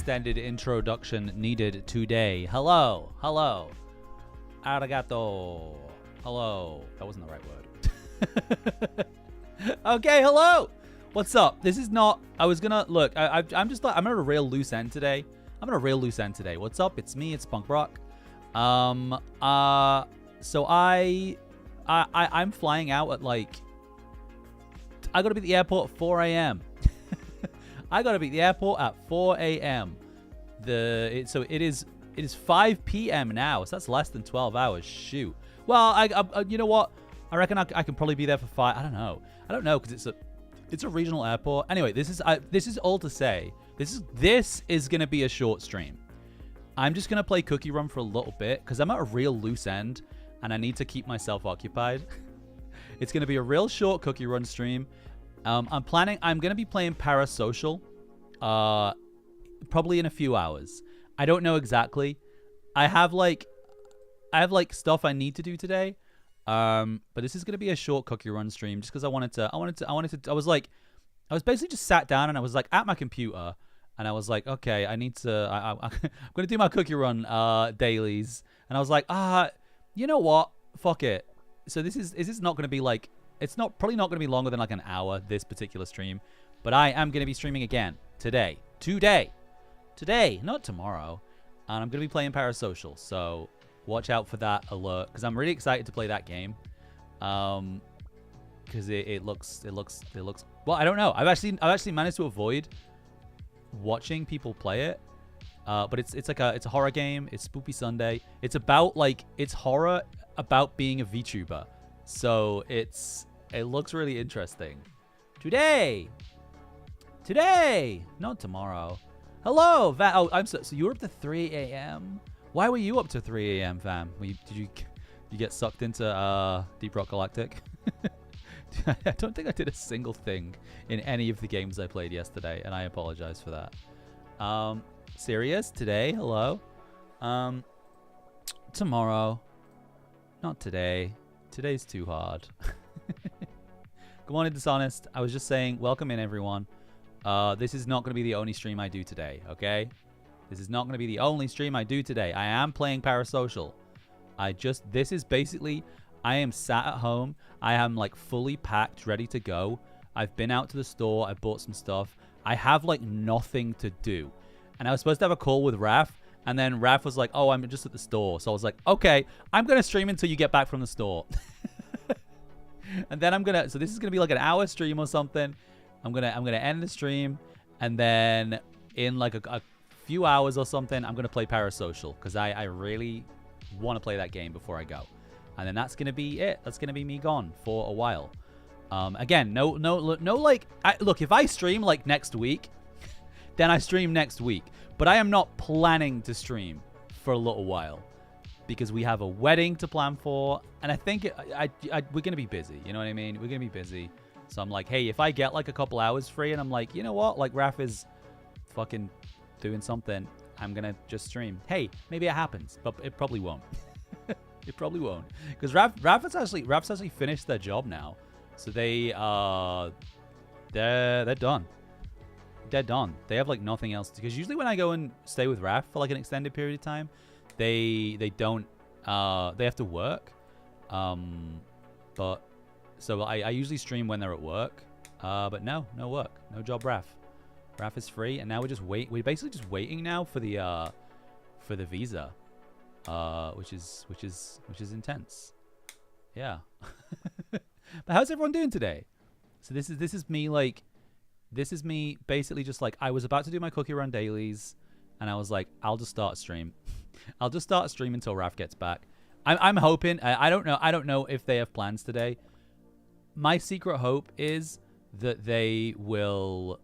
extended introduction needed today. Hello. Hello. Arigato. Hello. That wasn't the right word. Okay, hello. What's up? This is not... I was gonna... Look, I'm just like... I'm at a real loose end today. What's up? It's me. It's Punk Rock. So I'm flying out at like... I gotta be at the airport at 4 a.m. I gotta be at the airport at 4 a.m. So it is 5 p.m. now, so that's less than 12 hours. Shoot. Well, I you know what? I reckon I can probably be there for 5. I don't know because it's a regional airport. Anyway, this is all to say. This is gonna be a short stream. I'm just gonna play Cookie Run for a little bit because I'm at a real loose end and I need to keep myself occupied. It's gonna be a real short Cookie Run stream. I'm gonna be playing Parasocial, probably in a few hours. I don't know exactly. I have like stuff I need to do today. But this is gonna be a short Cookie Run stream just because I was basically just sat down and I was like at my computer and I was like, okay, I'm gonna do my Cookie Run dailies, and I was like, you know what? Fuck it. So this is not gonna be like, it's probably not gonna be longer than like an hour, this particular stream, but I am gonna be streaming again today, not tomorrow, and I'm gonna be playing Parasocial. So watch out for that alert because I'm really excited to play that game, because it looks well. I don't know. I've actually managed to avoid watching people play it, but it's a horror game. It's Spoopy Sunday. It's horror about being a VTuber. So it looks really interesting. Today, not tomorrow. Hello, I'm so you were up to 3 a.m. Why were you up to 3 a.m., fam? Did you get sucked into Deep Rock Galactic? I don't think I did a single thing in any of the games I played yesterday, and I apologize for that. Serious today? Hello. Tomorrow. Not today. Today's too hard. Good morning, Dishonest. I was just saying, welcome in, everyone. This is not going to be the only stream I do today, okay? This is not going to be the only stream I do today. I am playing Parasocial. This is basically, I am sat at home. I am like fully packed, ready to go. I've been out to the store. I bought some stuff. I have like nothing to do. And I was supposed to have a call with Raph. And then Raph was like, oh, I'm just at the store. So I was like, okay, I'm going to stream until you get back from the store. And then so this is going to be like an hour stream or something. I'm going to end the stream. And then in like a few hours or something, I'm going to play Parasocial. Because I really want to play that game before I go. And then that's going to be it. That's going to be me gone for a while. Again, no, like, look, if I stream like next week, then I stream next week. But I am not planning to stream for a little while because we have a wedding to plan for. And I think we're going to be busy. You know what I mean? We're going to be busy. So I'm like, hey, if I get like a couple hours free and I'm like, you know what? Like Raph is fucking doing something, I'm going to just stream. Hey, maybe it happens, but it probably won't. It probably won't. Because Raph's actually finished their job now. So they're done. They're done. They have like nothing else. Because usually when I go and stay with Raph for like an extended period of time, they don't they have to work. But so I usually stream when they're at work. But no work, no job. Raph is free, and now we're basically just waiting now for the visa, which is intense. Yeah. But how's everyone doing today? So this is me like. This is me basically just like, I was about to do my Cookie Run dailies, and I was like, I'll just start a stream. I'll just start a stream until Raph gets back. I'm hoping, I don't know if they have plans today. My secret hope is that they will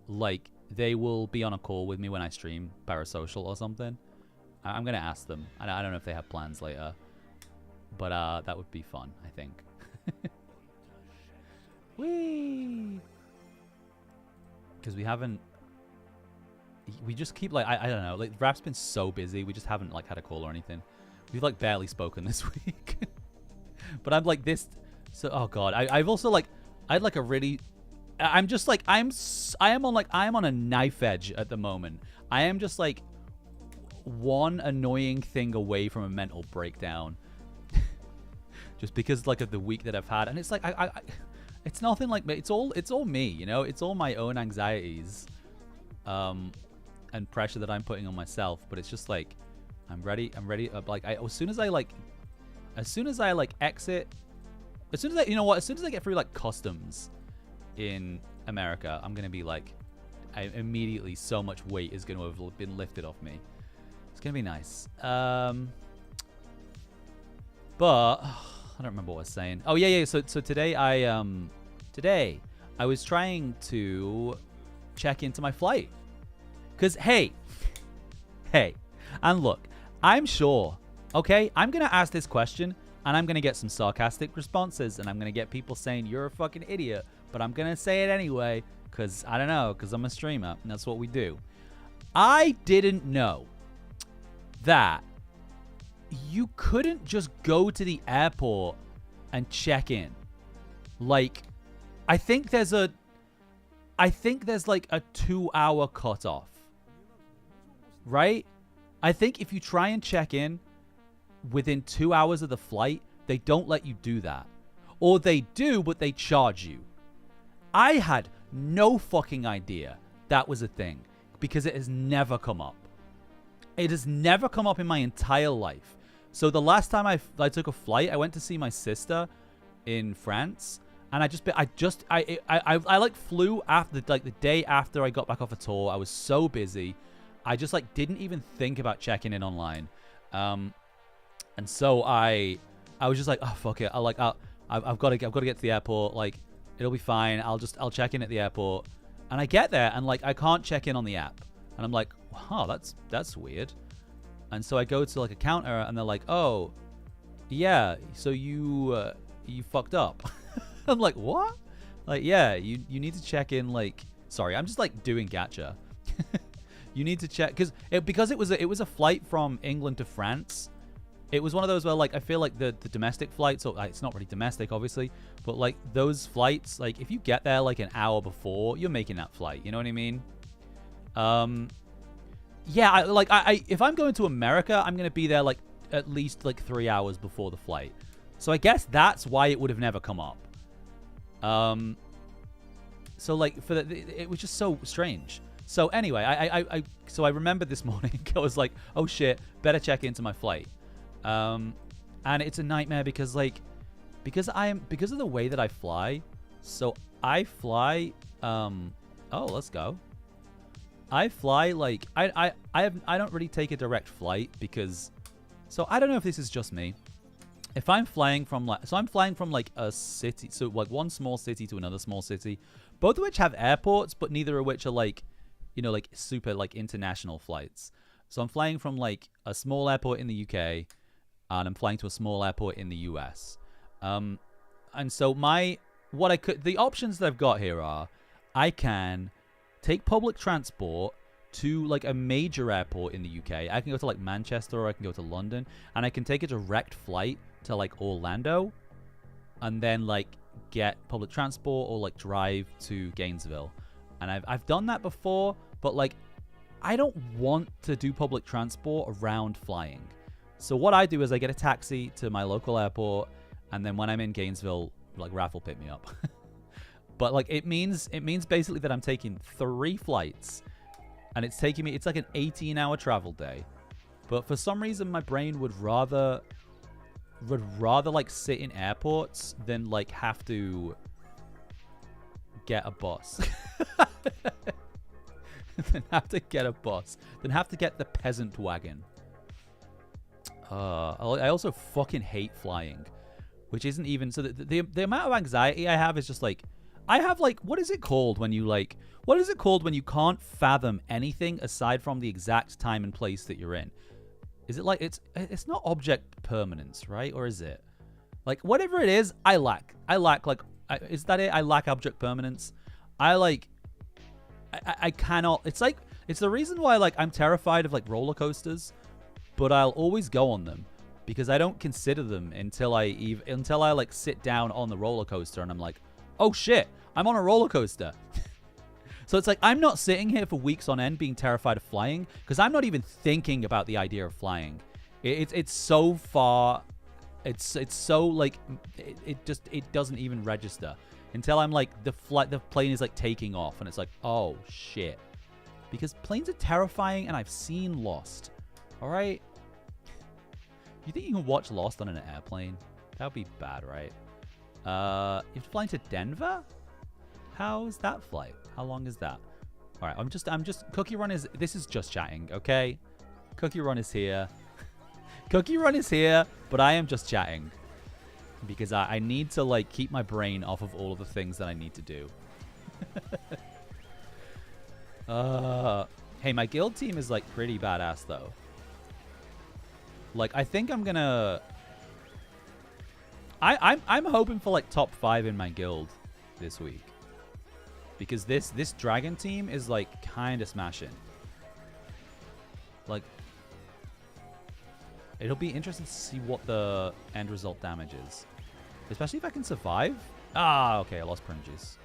be on a call with me when I stream Parasocial or something. I'm going to ask them. I don't know if they have plans later, but that would be fun, I think. Whee! Because we just keep like, I don't know, like Raph's been so busy, we just haven't like had a call or anything. We've like barely spoken this week. But I'm like this, so oh god, I've also like, I had like a really I'm just like I am on a knife edge at the moment. I am just like one annoying thing away from a mental breakdown. Just because like of the week that I've had, and it's like I it's nothing like me. It's all me, you know. It's all my own anxieties, and pressure that I'm putting on myself. But it's just like I'm ready. Like as soon as I exit, as soon as I get through like customs in America, I'm gonna be like, immediately so much weight is gonna have been lifted off me. It's gonna be nice. But I don't remember what I was saying. Oh yeah. So today I was trying to check into my flight, cause hey, and look, I'm sure. Okay, I'm gonna ask this question, and I'm gonna get some sarcastic responses, and I'm gonna get people saying you're a fucking idiot. But I'm gonna say it anyway, cause I don't know, cause I'm a streamer, and that's what we do. I didn't know that you couldn't just go to the airport and check in. Like, I think there's like a 2-hour cutoff, right? I think if you try and check in within 2 hours of the flight, they don't let you do that. Or they do, but they charge you. I had no fucking idea that was a thing, because it has never come up. It has never come up in my entire life. So the last time I took a flight, I went to see my sister in France, and I like flew after the day after I got back off a tour. I was so busy, I just like didn't even think about checking in online, and so I was just like, oh fuck it, I've got to get to the airport, like it'll be fine. I'll check in at the airport, and I get there and like I can't check in on the app, and I'm like, wow, that's weird. And so I go to like a counter, and they're like, oh, yeah, so you fucked up. I'm like, what? Like, yeah, you need to check in. Like, sorry, I'm just like doing gacha. You need to check because it was a flight from England to France. It was one of those where like I feel like the domestic flights, so it's not really domestic obviously, but like those flights, like if you get there like an hour before, you're making that flight. You know what I mean? Yeah, if I'm going to America, I'm going to be there like at least like 3 hours before the flight. So I guess that's why it would have never come up. So like it was just so strange. So anyway, I remember this morning I was like, oh shit, better check into my flight. And it's a nightmare because of the way that I fly. So I fly, oh, let's go. I fly like I don't really take a direct flight because, so I don't know if this is just me. If I'm flying from I'm flying from like a city, so like one small city to another small city, both of which have airports, but neither of which are like, you know, like super like international flights. So I'm flying from like a small airport in the UK, and I'm flying to a small airport in the US. And so the options that I've got here are, I can take public transport to like a major airport in the UK. I can go to like Manchester, or I can go to London, and I can take a direct flight to like Orlando, and then like get public transport or like drive to Gainesville. And I've done that before, but like I don't want to do public transport around flying. So what I do is I get a taxi to my local airport, and then when I'm in Gainesville, like Raph will pick me up. But like it means basically that I'm taking 3 flights, and it's like an 18-hour travel day. But for some reason my brain would rather like sit in airports than like have to get a bus. Than have to get the peasant wagon. I also fucking hate flying, which isn't even, so the amount of anxiety I have is just like, I have like, what is it called when you can't fathom anything aside from the exact time and place that you're in? Is it like, it's not object permanence, right? Or is it? Like, whatever it is, I lack like, is that it? I lack object permanence. I cannot, it's like, it's the reason why like I'm terrified of like roller coasters, but I'll always go on them because I don't consider them until I like sit down on the roller coaster and I'm like, oh shit, I'm on a roller coaster. So it's like I'm not sitting here for weeks on end being terrified of flying because I'm not even thinking about the idea of flying. It's so far. It's so like it doesn't even register until I'm like the plane is like taking off and it's like, oh shit. Because planes are terrifying and I've seen Lost. All right. You think you can watch Lost on an airplane? That would be bad, right? You're flying to Denver? How's that flight? How long is that? All right, I'm just Cookie Run is, this is just chatting, okay? Cookie Run is here. Cookie Run is here, but I am just chatting. Because I need to, like, keep my brain off of all of the things that I need to do. Hey, my guild team is, like, pretty badass, though. Like, I think I'm gonna... I'm hoping for, like, top 5 in my guild this week. Because this dragon team is, like, kind of smashing. Like, it'll be interesting to see what the end result damage is. Especially if I can survive. Ah, okay, I lost Pringes.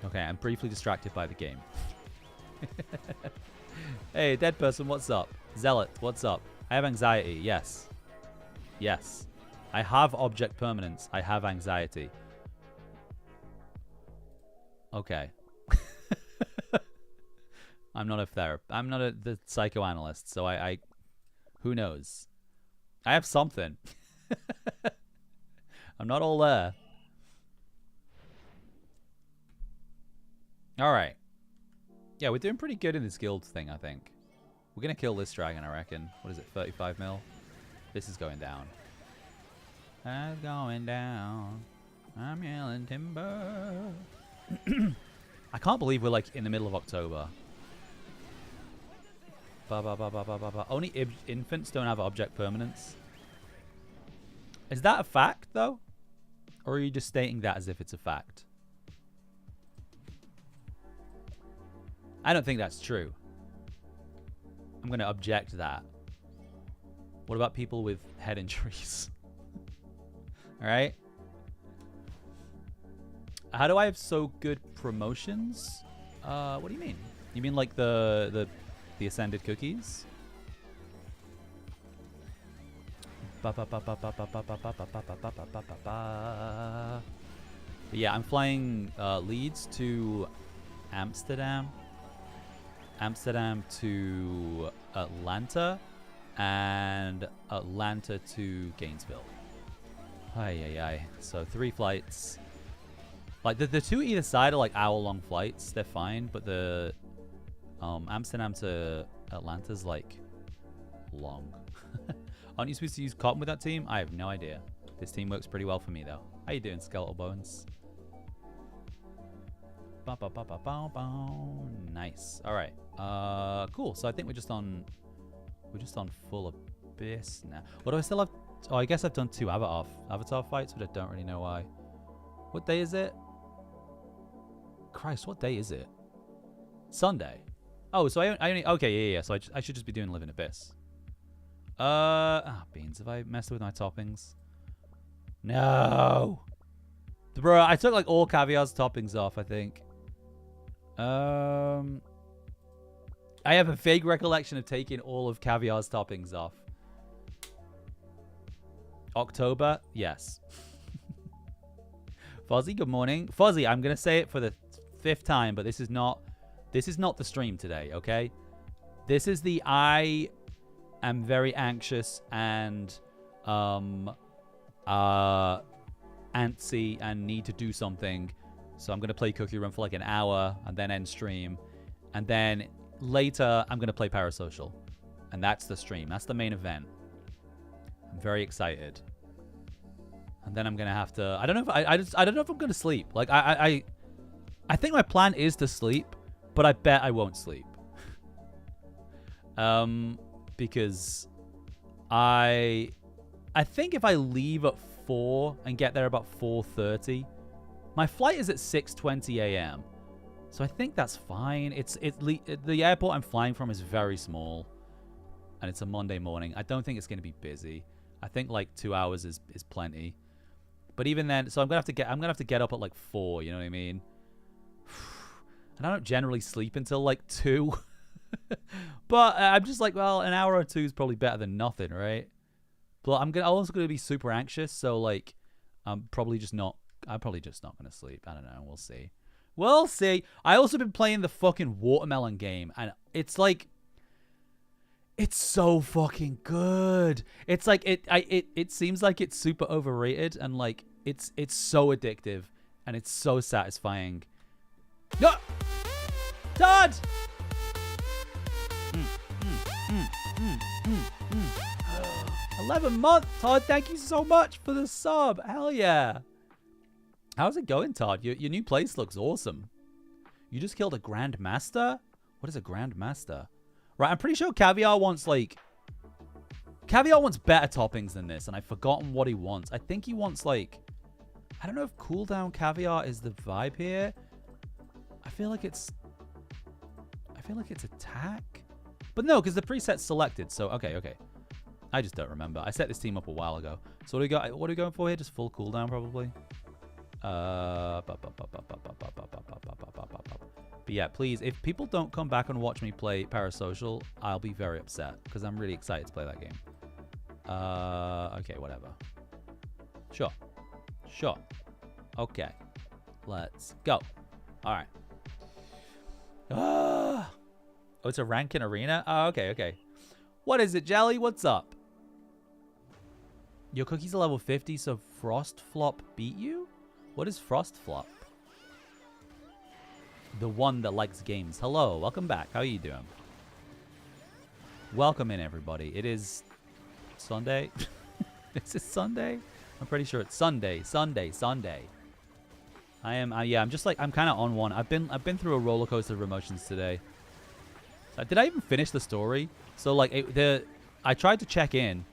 Okay, I'm briefly distracted by the game. Hey, dead person, what's up? Zealot, what's up? I have anxiety, yes. Yes. I have object permanence. I have anxiety. Okay. I'm not a therapist. I'm not the psychoanalyst, so I who knows? I have something. I'm not all there. All right. Yeah, we're doing pretty good in this guild thing, I think. We're going to kill this dragon, I reckon. What is it, 35 mil? This is going down. I'm going down. I'm yelling timber. I can't believe we're like in the middle of October. Only infants don't have object permanence. Is that a fact, though? Or are you just stating that as if it's a fact? I don't think that's true. I'm going to object to that. What about people with head injuries? All right. How do I have so good promotions? What do you mean? You mean like the ascended cookies? Yeah, I'm flying Leeds to Amsterdam. Amsterdam to Atlanta. And Atlanta to Gainesville. Ay. So 3 flights. Like the 2 either side are like hour-long flights. They're fine, but the Amsterdam to Atlanta's like long. Aren't you supposed to use cotton with that team? I have no idea. This team works pretty well for me though. How you doing, Skeletal Bones? Nice. All right. Cool. So I think we're just on full abyss now. What do I still have? Oh, I guess I've done 2 avatar fights, but I don't really know why. What day is it? Christ, what day is it? Sunday. Oh, so I only okay, yeah. So I should just be doing Living Abyss. Beans. Have I messed with my toppings? No. Bro, I took like all Caviar's toppings off, I think. I have a vague recollection of taking all of Caviar's toppings off. October? Yes. Fozzie, good morning. Fozzie, I'm going to say it for the 5th time, but this is not the stream today, okay? This is the I am very anxious and antsy and need to do something. So I'm going to play Cookie Run for like an hour and then end stream. And then later I'm going to play Parasocial. And that's the stream. That's the main event. I'm very excited. And then I'm going to have to... I don't know if I don't know if I'm going to sleep. Like I think my plan is to sleep, but I bet I won't sleep. Because I think if I leave at 4 and get there about 4:30, my flight is at 6:20 a.m. So I think that's fine. The airport I'm flying from is very small, and it's a Monday morning. I don't think it's going to be busy. I think like 2 hours is plenty. But even then, so I'm gonna have to get up at like 4. You know what I mean? And I don't generally sleep until like 2. But I'm just like, well, an hour or 2 is probably better than nothing, right? But I'm also gonna be super anxious, so like, I'm probably just not gonna sleep. I don't know. We'll see. We'll see. I also been playing the fucking watermelon game, and it's like, it's so fucking good. It's like it seems like it's super overrated, and like it's so addictive, and it's so satisfying. No, Todd. 11 months, Todd. Thank you so much for the sub. Hell yeah. How's it going, Todd? Your new place looks awesome. You just killed a Grandmaster? What is a Grandmaster? Right, I'm pretty sure Caviar wants better toppings than this, and I've forgotten what he wants. I think he wants, like, I don't know if cooldown Caviar is the vibe here. I feel like it's attack. But no, because the preset's selected, so okay. I just don't remember. I set this team up a while ago. So what are we going for here? Just full cooldown, probably. But yeah, please, if people don't come back and watch me play Parasocial, I'll be very upset because I'm really excited to play that game. Okay, whatever. Sure. Okay, let's go. All right. Oh, it's a ranking arena? Oh, okay. What is it, Jelly? What's up? Your cookies are level 50, so Frostflop beat you? What is Frostflop? The one that likes games. Hello, welcome back. How are you doing? Welcome in, everybody. It is Sunday. Is it Sunday? I'm pretty sure it's Sunday. I'm just like, I'm kind of on one. I've been through a roller coaster of emotions today. Did I even finish the story? So like I tried to check in,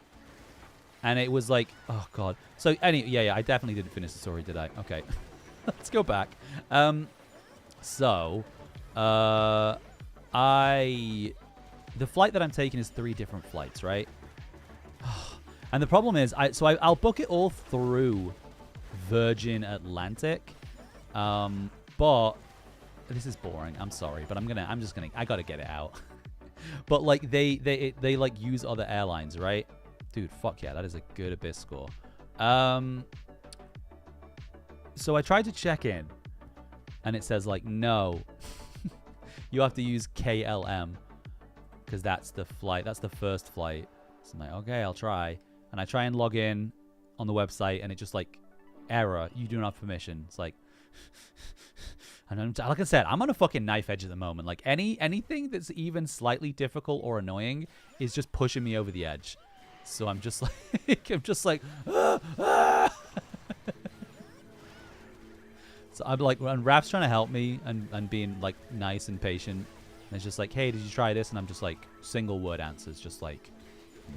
and it was like, oh god. So yeah, I definitely didn't finish the story, did I? Okay, let's go back. The flight that I'm taking is 3 different flights, right? And the problem is, I'll book it all through Virgin Atlantic, but this is boring. I'm sorry, but I gotta get it out. But like they like use other airlines, right? Dude, fuck yeah, that is a good Abyss score. So I tried to check in, and it says like, no, you have to use KLM because that's the flight. That's the first flight. So I'm like, okay, I'll try. And I try and log in on the website, and it just like, error, you do not have permission. It's like, and like I said, I'm on a fucking knife edge at the moment. Like anything that's even slightly difficult or annoying is just pushing me over the edge. So I'm just like, So I'm like, when Raph's trying to help me and being like nice and patient, and it's just like, hey, did you try this? And I'm just like, single word answers, just like,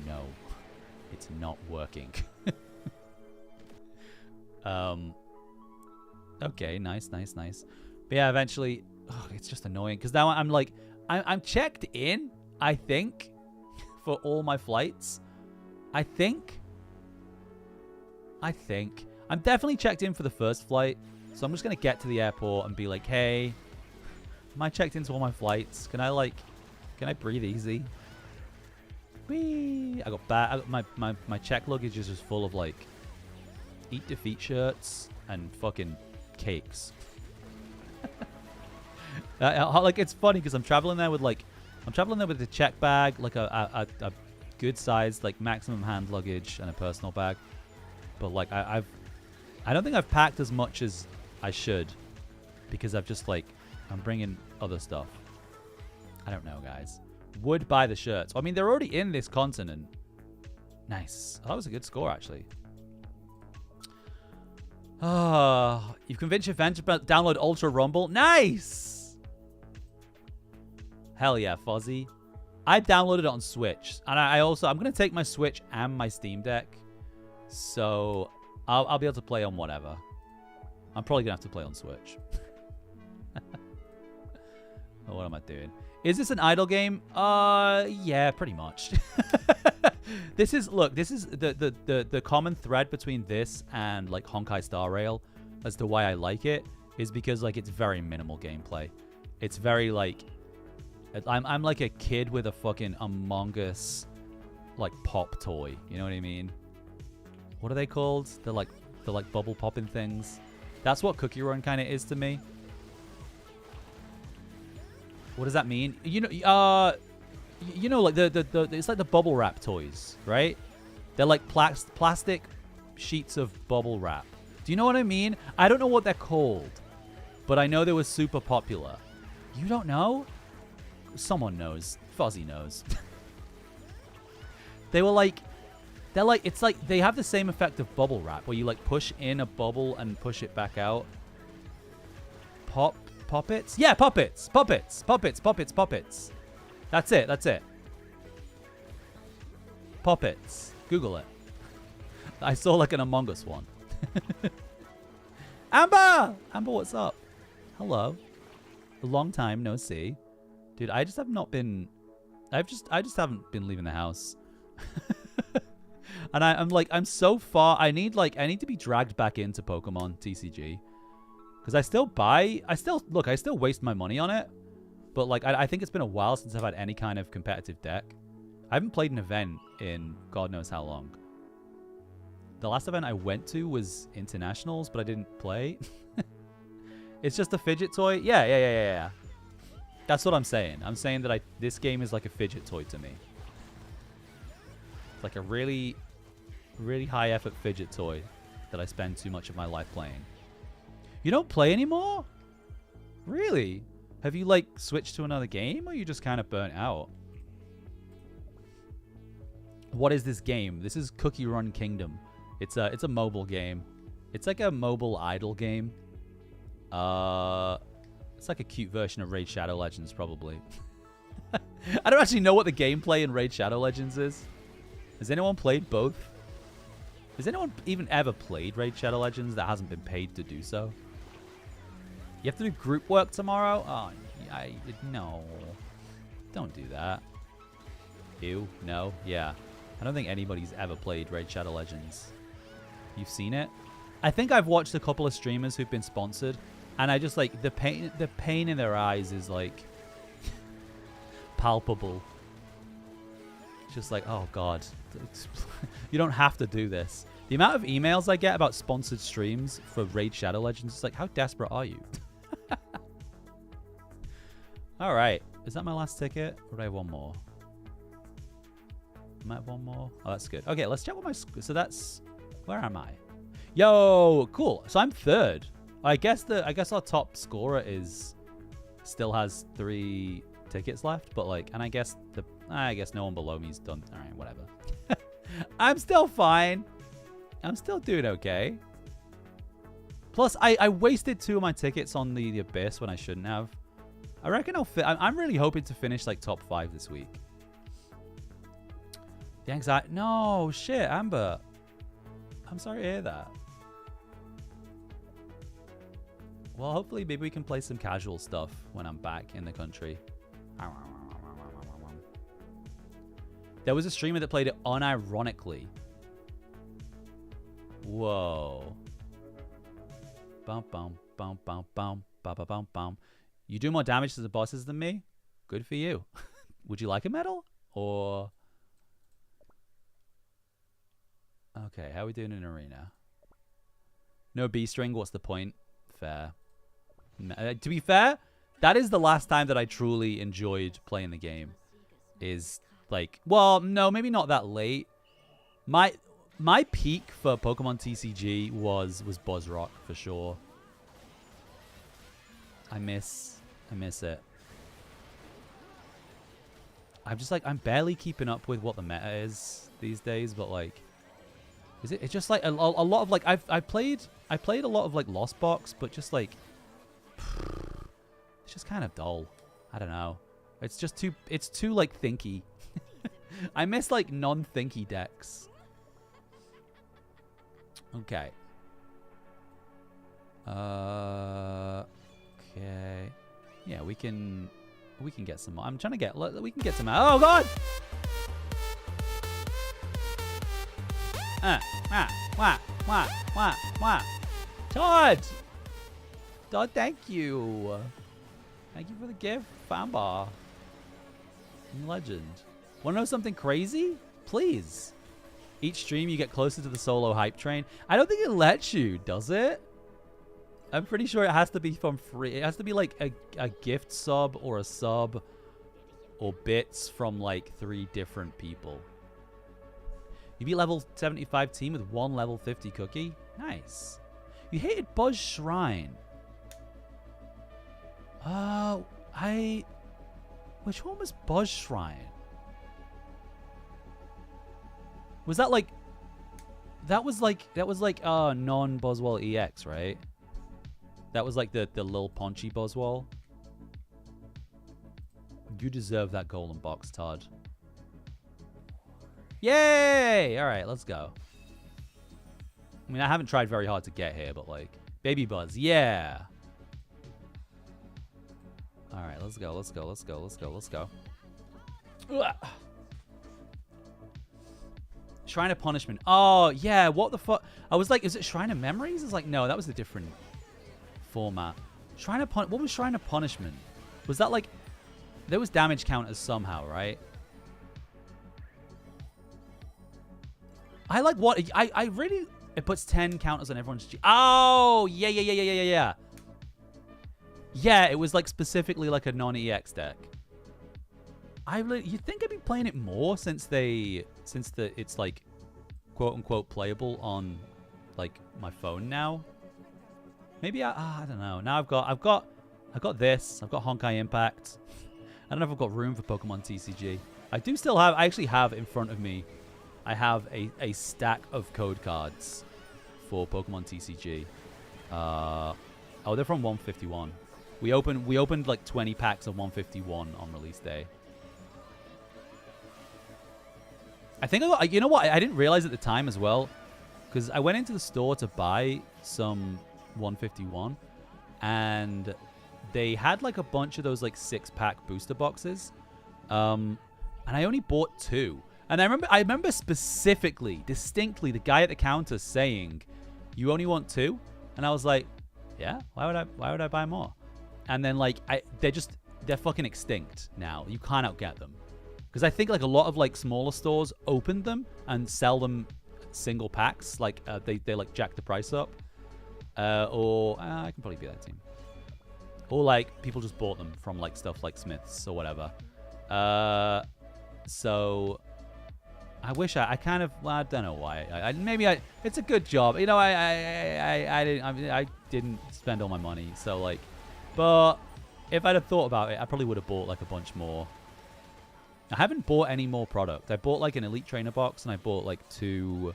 no, it's not working. Okay, nice. But yeah, eventually, it's just annoying because now I'm like, I'm checked in, I think, for all my flights. I think I'm definitely checked in for the first flight. So I'm just going to get to the airport and be like, hey, am I checked into all my flights? Can I breathe easy? Whee! I got bad. My check luggage is just full of like Eat Defeat shirts and fucking cakes. Like, it's funny because I'm traveling there with the check bag, like a good sized like maximum hand luggage and a personal bag. But like I don't think I've packed as much as I should because I've just like, I'm bringing other stuff. I don't know, guys. Would buy the shirts. I mean, they're already in this continent. Nice. Oh, that was a good score, actually. Oh, you've convinced your fans to download Ultra Rumble. Nice. Hell yeah, Fozzie. I downloaded it on Switch, and I'm gonna take my Switch and my Steam Deck, so I'll be able to play on whatever. I'm probably gonna have to play on Switch. Oh, what am I doing? Is this an idle game? Yeah, pretty much. This is the common thread between this and like Honkai Star Rail as to why I like it is because like it's very minimal gameplay. It's very like I'm like a kid with a fucking Among Us like pop toy. You know what I mean? What are they called? They're like bubble popping things. That's what Cookie Run kind of is to me. What does that mean? You know, like the it's like the bubble wrap toys, right? They're like plastic sheets of bubble wrap. Do you know what I mean? I don't know what they're called, but I know they were super popular. You don't know? Someone knows. Fuzzy knows. They're like, it's like they have the same effect of bubble wrap, where you like push in a bubble and push it back out. Poppets? Yeah, puppets. That's it. Poppets. Google it. I saw like an Among Us one. Amber, what's up? Hello. A long time no see. Dude, I just haven't been leaving the house. And I'm so far. I need to be dragged back into Pokemon TCG. Because I still waste my money on it. But like, I think it's been a while since I've had any kind of competitive deck. I haven't played an event in God knows how long. The last event I went to was Internationals, but I didn't play. It's just a fidget toy? Yeah. That's what I'm saying. I'm saying that this game is like a fidget toy to me. It's like a really, really high effort fidget toy that I spend too much of my life playing. You don't play anymore? Really? Have you like switched to another game, or you just kind of burnt out? What is this game? This is Cookie Run Kingdom. It's a mobile game. It's like a mobile idle game. It's like a cute version of Raid Shadow Legends, probably. I don't actually know what the gameplay in Raid Shadow Legends is. Has anyone played both? Has anyone even ever played Raid Shadow Legends that hasn't been paid to do so? You have to do group work tomorrow? Oh, no. Don't do that. Ew, no, yeah. I don't think anybody's ever played Raid Shadow Legends. You've seen it? I think I've watched a couple of streamers who've been sponsored, and I just like the pain in their eyes is like palpable. Just like, oh god, you don't have to do this. The amount of emails I get about sponsored streams for Raid Shadow Legends is like, how desperate are you? All right, is that my last ticket, or do I have one more? I might have one more. Oh, that's good. Okay, let's check what my so that's where am I? Yo, cool. So I'm third. I guess our top scorer still has 3 tickets left, but like, and I guess no one below me's done. All right, whatever. I'm still fine. I'm still doing okay. Plus, I wasted 2 of my tickets on the Abyss when I shouldn't have. I reckon I'm really hoping to finish like top 5 this week. The anxiety. No, shit, Amber. I'm sorry to hear that. Well, hopefully maybe we can play some casual stuff when I'm back in the country. There was a streamer that played it unironically. Whoa. Bum bum bum bum bum bum bum bum. You do more damage to the bosses than me? Good for you. Would you like a medal? Or... Okay, how are we doing in arena? No B-string, what's the point? Fair. To be fair, that is the last time that I truly enjoyed playing the game. Is like, well, no, maybe not that late. My peak for Pokemon TCG was Buzzrock for sure. I miss it. I'm just like, I'm barely keeping up with what the meta is these days, but like, it's just like a lot of like I played a lot of like Lost Box, but just like it's just kind of dull. I don't know. It's too like thinky. I miss like non-thinky decks. Okay. Okay. Yeah, we can get some more. I'm trying to get we can get some. Oh god. Wah, wah, wah, wah. Todd! Todd, thank you. Thank you for the gift, Fanbar. Legend. Want to know something crazy? Please. Each stream you get closer to the solo hype train. I don't think it lets you, does it? I'm pretty sure it has to be from free. It has to be like a gift sub or a sub or bits from like 3 different people. You beat level 75 team with 1 level 50 cookie. Nice. You hated Buzz Shrine. Which one was Buzz Shrine? Was that like... That was like non-Buzzwole EX, right? That was like the Lil Ponchy Buzzwole. You deserve that golden box, Todd. Yay! Alright, let's go. I mean, I haven't tried very hard to get here, but like... Baby Buzz, yeah! Alright, let's go, let's go, let's go, let's go, let's go. Ugh. Shrine of Punishment. Oh, yeah, what the fuck? I was like, is it Shrine of Memories? It's like, no, that was a different format. Shrine of what was Shrine of Punishment? Was that like... There was damage counters somehow, right? I like what... I really... It puts 10 counters on everyone's... Oh, yeah. Yeah, it was like specifically like a non-EX deck. You'd think I'd be playing it more since it's like quote unquote playable on like my phone now. Maybe I don't know. Now I've got this. I've got Honkai Impact. I don't know if I've got room for Pokemon TCG. I actually have in front of me. I have a stack of code cards for Pokemon TCG. Oh, they're from 151. We opened like 20 packs of 151 on release day. I think you know what? I didn't realize at the time as well, because I went into the store to buy some 151, and they had like a bunch of those like 6-pack booster boxes, and I only bought 2. And I remember specifically, distinctly, the guy at the counter saying, "You only want 2?" And I was like, "Yeah. Why would I buy more?" And then like they're fucking extinct now. You can't get them. Because I think like a lot of like smaller stores opened them and sell them single packs. Like they like jack the price up. Or I can probably be that team. Or like people just bought them from like stuff like Smith's or whatever. So I wish I kind of, well, I don't know why. It's a good job. You know, I didn't spend all my money. So like, but if I'd have thought about it, I probably would have bought like a bunch more. I haven't bought any more product. I bought like an Elite Trainer box, and I bought like 2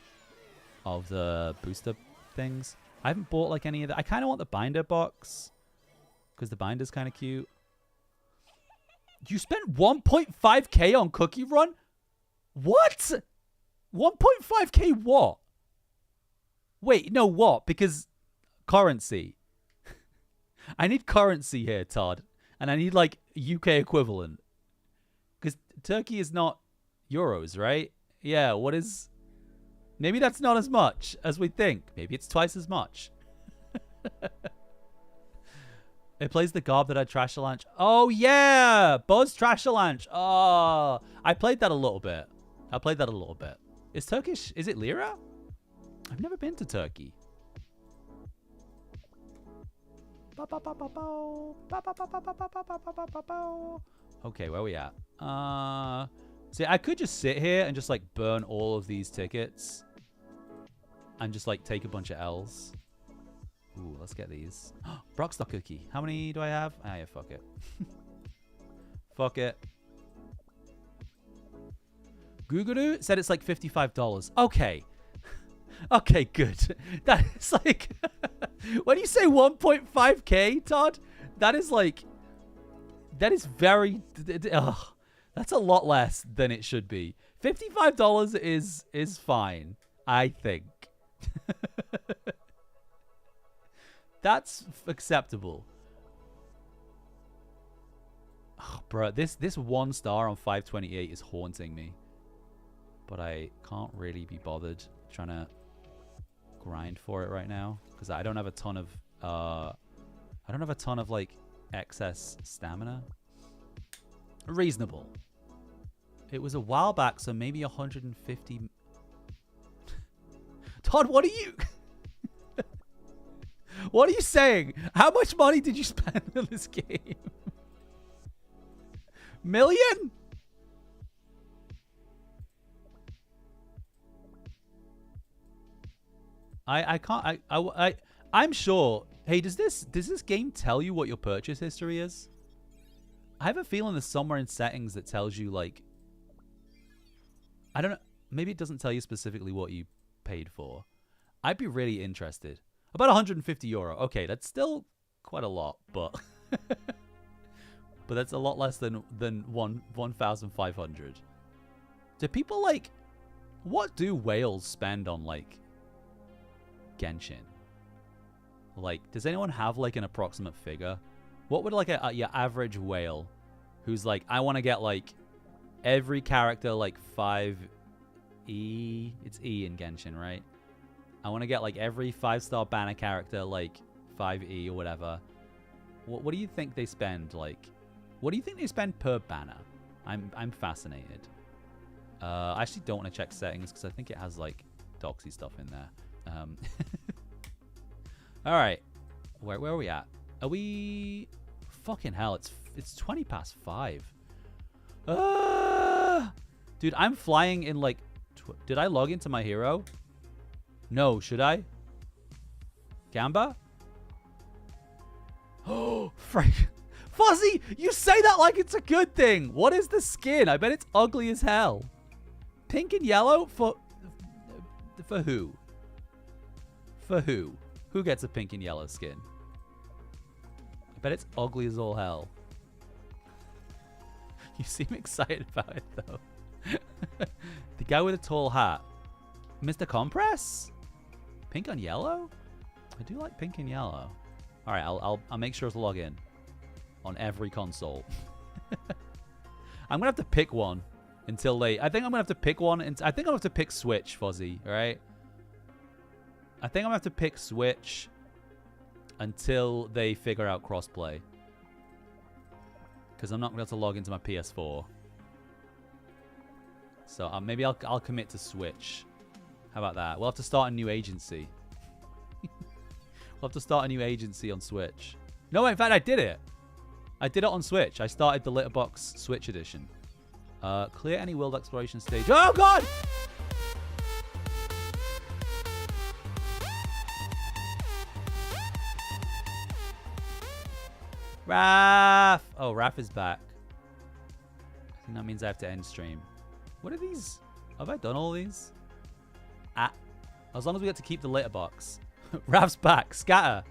of the booster things. I haven't bought like any of that. I kind of want the binder box because the binder's kind of cute. You spent 1.5k on Cookie Run? What? 1.5k what? Wait, no, what? Because currency. I need currency here, Todd. And I need like UK equivalent. Because Turkey is not euros, right? Yeah, what is... Maybe that's not as much as we think. Maybe it's twice as much. It plays the garb that I Trashalanch. Oh, yeah! Buzz Trashalanch. Oh, I played that a little bit. Is Turkish... Is it Lira? I've never been to Turkey. Okay, where are we at? See, I could just sit here and just like burn all of these tickets and just like take a bunch of L's. Ooh, let's get these. Brockstock cookie. How many do I have? Ah, yeah, fuck it. Fuck it. Guguru said it's like $55. Okay. Okay, good. That is like... when you say 1.5k, Todd, that is like... That is very... that's a lot less than it should be. $55 is fine, I think. That's acceptable. Oh, bro, this 1 star on 528 is haunting me. but I can't really be bothered trying to grind for it right now because I don't have a ton of like excess stamina. Reasonable. It was a while back, so maybe 150. Todd, what are you? What are you saying? How much money did you spend on this game? Million? I'm sure. Hey, does this game tell you what your purchase history is? I have a feeling there's somewhere in settings that tells you, like, I don't know, maybe it doesn't tell you specifically what you paid for. I'd be really interested. About 150 euro. Okay, that's still quite a lot, but but that's a lot less than 1,500. Do people, like, what do whales spend on, like, Genshin? Like, does anyone have, like, an approximate figure? What would, like, your average whale who's like, I want to get, like, every character, like, 5E. It's E in Genshin, right? I want to get, like, every 5-star banner character, like, 5E or whatever. What do you think they spend, like... What do you think they spend per banner? I'm fascinated. I actually don't want to check settings because I think it has, like, doxy stuff in there. All right. Where are we at? Are we... Fucking hell, it's 20 past 5. Dude, I'm flying in, like... Did I log into my hero? No, should I? Gamba? Oh, Frank. Fuzzy, you say that like it's a good thing. What is the skin? I bet it's ugly as hell. Pink and yellow? For who? For who? Who gets a pink and yellow skin? I bet it's ugly as all hell. You seem excited about it, though. The guy with a tall hat. Mr. Compress? Pink on yellow? I do like pink and yellow. All right, I'll make sure to log in on every console. I'm gonna have to pick one until they. I think I'm gonna have to pick one. And I think I'm gonna have to pick Switch, Fuzzy. All right. I think I'm gonna have to pick Switch until they figure out crossplay. Because I'm not gonna be able to log into my PS4. So maybe I'll commit to Switch. How about that? We'll have to start a new agency. We'll have to start a new agency on Switch. No, in fact, I did it. I did it on Switch. I started the Litterbox Switch edition. Clear any world exploration stage. Oh, God! Raph! Oh, Raph is back. I think that means I have to end stream. What are these? Have I done all these? As long as we get to keep the litter box. Raph's back. Scatter.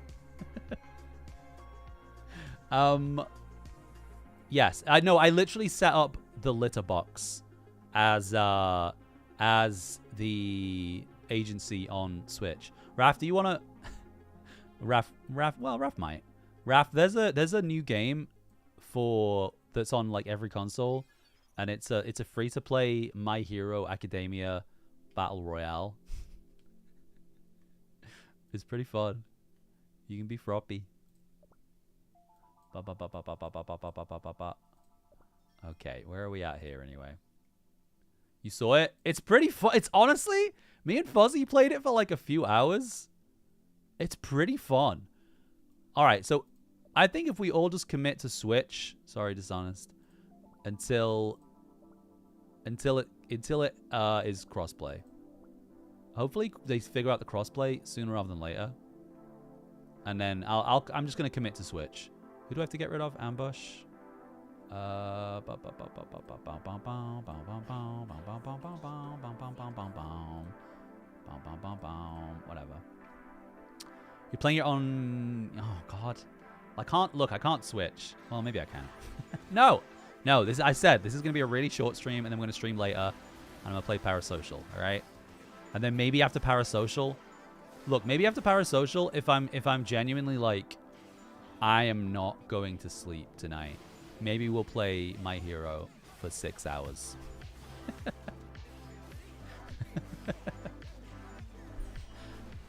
Yes. I know. I literally set up the litter box as the agency on Switch. Raph, do you want to... Raph, well, Raph might. Raph, there's a new game that's on, like, every console, and it's a free-to-play My Hero Academia Battle Royale. It's pretty fun. You can be Froppy. Okay, where are we at here anyway? You saw it? It's pretty fun. It's honestly, me and Fuzzy played it for like a few hours. It's pretty fun. All right, so I think if we all just commit to Switch, sorry, Dishonest, until it is crossplay. Hopefully they figure out the crossplay sooner rather than later. And then I'm just gonna commit to Switch. Who do I have to get rid of? Ambush. Whatever. You're playing it on... Oh, God. I can't switch. Well, maybe I can. No. I said this is going to be a really short stream, and then I'm going to stream later, and I'm going to play Parasocial, all right? And then maybe after Parasocial... Look, maybe after Parasocial, if I'm genuinely like, I am not going to sleep tonight, maybe we'll play My Hero for 6 hours.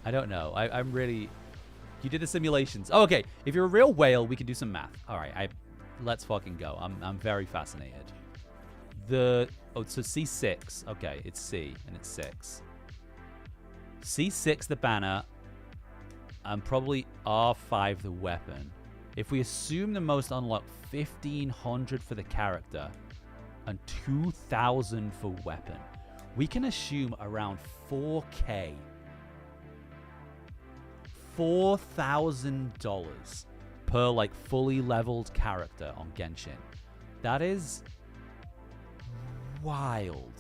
I don't know. I'm really... You did the simulations. Oh, okay. If you're a real whale, we can do some math. All right. Let's fucking go. I'm very fascinated. So C6. Okay, it's C, and it's 6. C6, the banner, and probably R5, the weapon. If we assume the most unlocked 1,500 for the character and 2,000 for weapon, we can assume around 4K. $4,000 per like fully leveled character on Genshin. That is wild.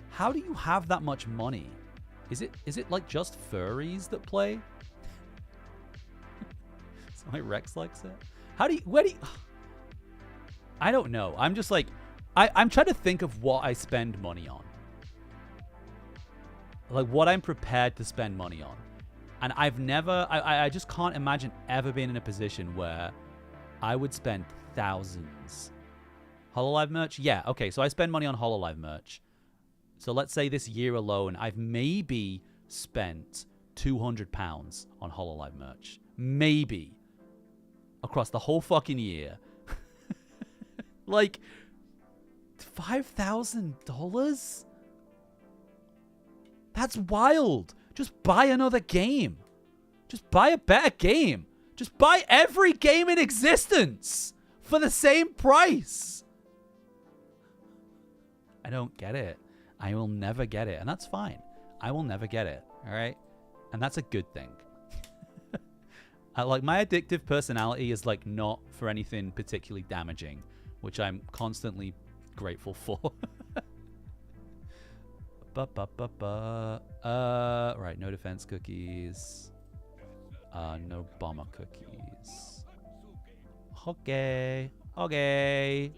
How do you have that much money? Is it like just furries that play? That's why Rex likes it. Where do you I don't know. I'm just like I'm trying to think of what I spend money on. Like what I'm prepared to spend money on. And I just can't imagine ever being in a position where I would spend thousands. Hololive merch? Yeah, okay, so I spend money on Hololive merch. So let's say this year alone, I've maybe spent £200 on Hololive merch. Maybe. Across the whole fucking year. Like, $5,000? That's wild. Just buy another game. Just buy a better game. Just buy every game in existence for the same price. I don't get it. I will never get it. And that's fine. I will never get it. All right? And that's a good thing. Like, my addictive personality is, like, not for anything particularly damaging, which I'm constantly grateful for. Right, no defense cookies. No bomber cookies. Okay. Okay.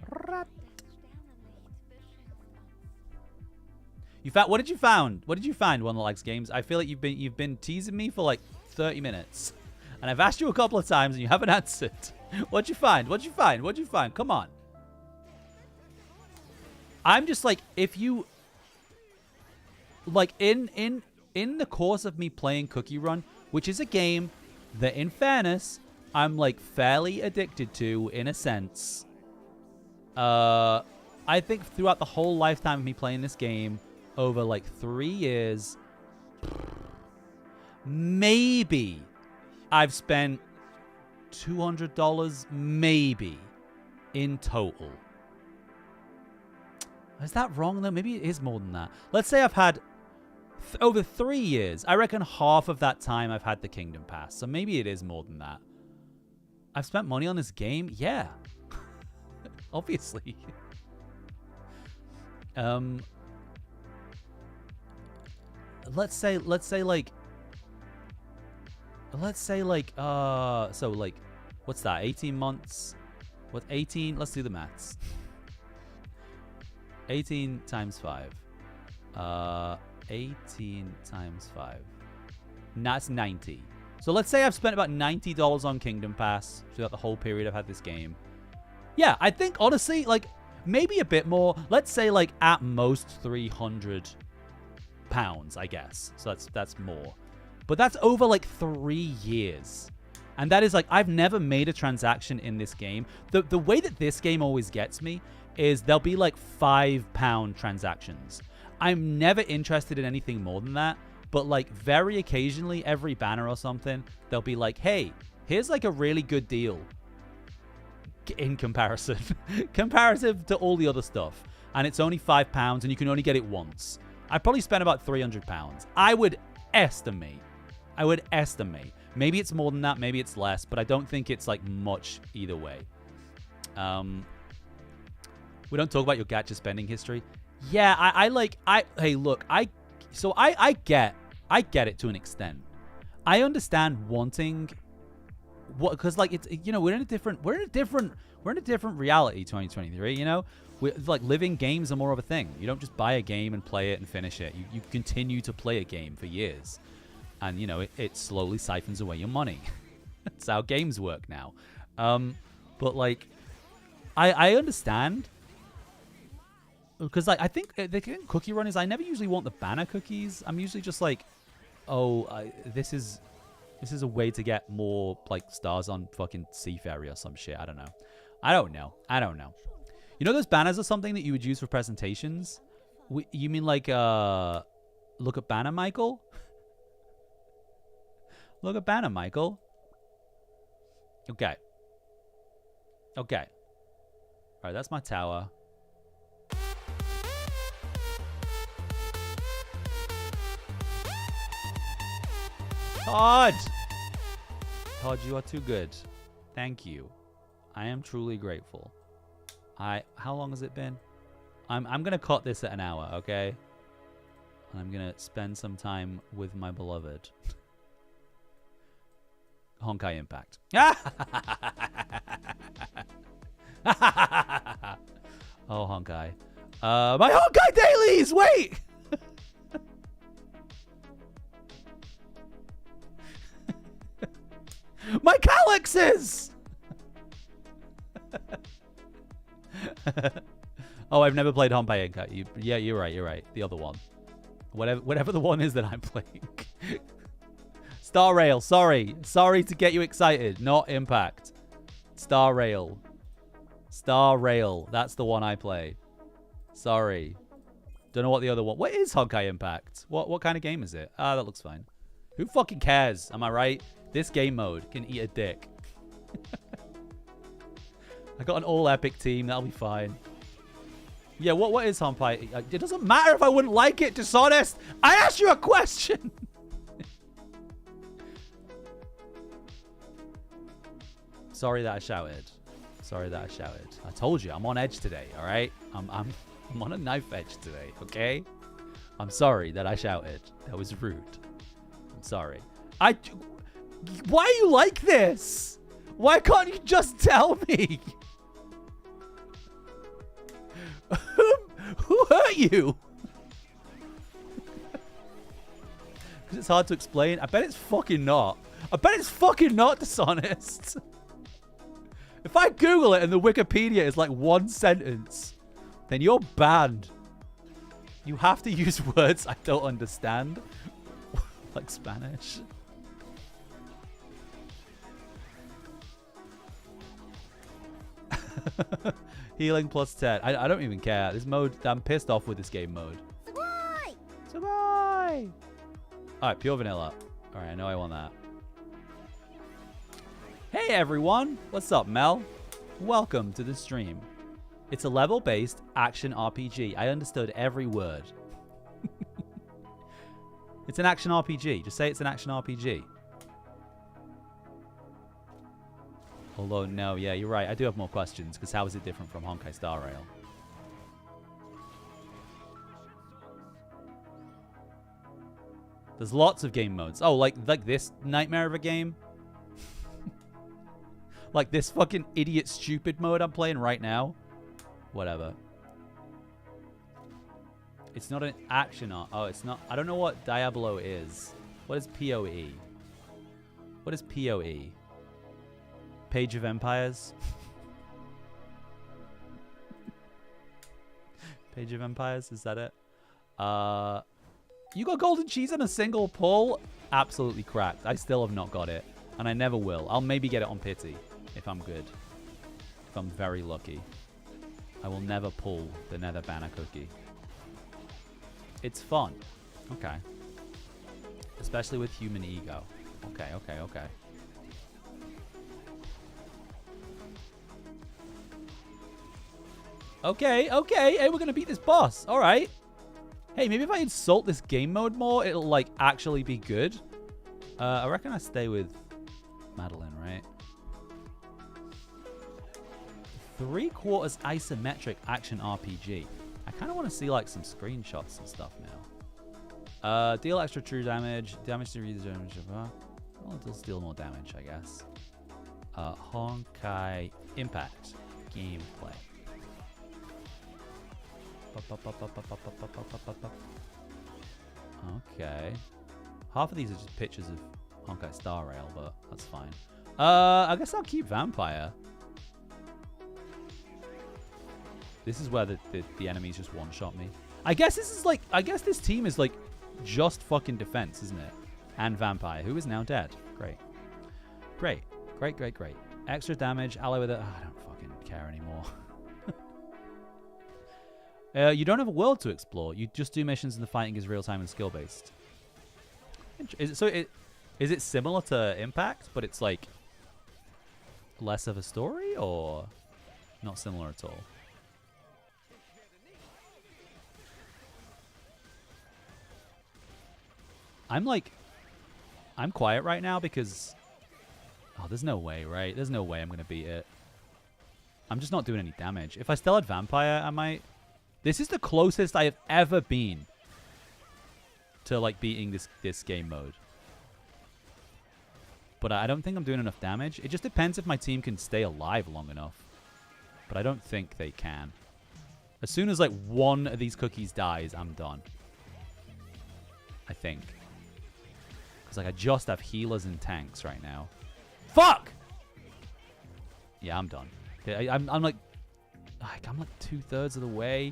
What did you find? What did you find, One That Likes Games? I feel like you've been teasing me for like 30 minutes. And I've asked you a couple of times and you haven't answered. What'd you find? What'd you find? What'd you find? Come on. I'm just like, if you like in the course of me playing Cookie Run, which is a game that in fairness I'm like fairly addicted to in a sense. I think throughout the whole lifetime of me playing this game over like 3 years, maybe I've spent $200 maybe in total. Is that wrong though? Maybe it is more than that. Let's say I've had over 3 years. I reckon half of that time I've had the Kingdom Pass. So maybe it is more than that. I've spent money on this game? Yeah. Obviously. Let's say like so like what's that? 18 months? What 18? Let's do the maths. 18 times 5. 18 times 5. That's 90. So let's say I've spent about $90 on Kingdom Pass throughout the whole period I've had this game. Yeah, I think honestly, like maybe a bit more. Let's say like at most £300, I guess. So that's more. But that's over like 3 years. And that is like, I've never made a transaction in this game. The way that this game always gets me is there'll be like £5 transactions. I'm never interested in anything more than that. But like very occasionally, every banner or something, they'll be like, hey, here's like a really good deal. In comparison. Comparative to all the other stuff. And it's only £5 and you can only get it once. I probably spent about £300. I would estimate. Maybe it's more than that, maybe it's less, but I don't think it's like much either way. We don't talk about your gacha spending history. Yeah, hey, look, I get it to an extent. I understand wanting what, because like it's, you know, we're in a different reality, 2023, you know? We're like living games are more of a thing. You don't just buy a game and play it and finish it. You continue to play a game for years. And, you know, it slowly siphons away your money. That's how games work now. But, like, I understand. because like I think the cookie run is I never usually want the banner cookies. I'm usually just like, oh, this is a way to get more like stars on fucking Seaferry or some shit. I don't know. You know those banners are something that you would use for presentations? You mean like look at banner, Michael? Look at banner, Michael. Okay. Okay. All right, that's my tower. Todd! Todd, you are too good. Thank you. I am truly grateful. How long has it been? I'm gonna cut this at an hour, okay? And I'm gonna spend some time with my beloved. Honkai Impact. Oh, Honkai. My Honkai dailies! Wait! My Calyxes! Oh, I've never played Honkai Impact. Yeah, you're right. The other one. Whatever the one is that I'm playing. Star Rail, sorry. Sorry to get you excited. Not Impact. Star Rail. Star Rail. That's the one I play. Sorry. Don't know what the other one... What is Honkai Impact? What kind of game is it? Ah, that looks fine. Who fucking cares? Am I right? This game mode can eat a dick. I got an all-epic team. That'll be fine. Yeah, what is Honkai? It doesn't matter if I wouldn't like it, Dishonest. I asked you a question. Sorry that I shouted. Sorry that I shouted. I told you, I'm on edge today, all right? I'm on a knife edge today, okay? I'm sorry that I shouted. That was rude. I'm sorry. Why are you like this? Why can't you just tell me? Who hurt you? Because it's hard to explain. I bet it's fucking not. I bet it's fucking not, Dishonest. If I Google it and the Wikipedia is like one sentence, then you're banned. You have to use words I don't understand. Like Spanish. Healing plus 10. I don't even care. This mode, I'm pissed off with this game mode. Survive! Alright, pure vanilla. Alright, I know I want that. Hey everyone! What's up, Mel? Welcome to the stream. It's a level-based action RPG. I understood every word. It's an action RPG. Just say it's an action RPG. Although, no, yeah, you're right. I do have more questions, because how is it different from Honkai Star Rail? There's lots of game modes. Oh, like this nightmare of a game? Like this fucking idiot stupid mode I'm playing right now? Whatever. It's not an action art. Oh, it's not. I don't know what Diablo is. What is PoE? What is PoE? Page of Empires? Page of Empires, is that it? You got golden cheese on a single pull? Absolutely cracked. I still have not got it. And I never will. I'll maybe get it on pity. If I'm good. If I'm very lucky. I will never pull the Nether Banner cookie. It's fun. Okay. Especially with human ego. Okay. Okay. Hey, we're going to beat this boss. All right. Hey, maybe if I insult this game mode more, it'll, like, actually be good. I reckon I stay with Madeline, right? 3/4 isometric action RPG. I kind of want to see, like, some screenshots and stuff now. Deal extra true damage. Damage to read the damage. Well, it'll deal more damage, I guess. Honkai Impact. Gameplay. Okay. Half of these are just pictures of Honkai Star Rail, but that's fine. I guess I'll keep Vampire. This is where the enemies just one-shot me. I guess this is like... I guess this team is like just fucking defense, isn't it? And Vampire, who is now dead. Great. Great. Great, great, great. Extra damage, ally with it. Oh, I don't fucking care anymore. You don't have a world to explore. You just do missions and the fighting is real-time and skill-based. Is it similar to Impact, but it's like less of a story, or not similar at all? I'm quiet right now because... Oh, there's no way, right? There's no way I'm going to beat it. I'm just not doing any damage. If I still had Vampire, I might... This is the closest I have ever been to, like, beating this game mode. But I don't think I'm doing enough damage. It just depends if my team can stay alive long enough. But I don't think they can. As soon as, like, one of these cookies dies, I'm done. I think. Because, like, I just have healers and tanks right now. Fuck! Yeah, I'm done. I'm like 2/3 of the way.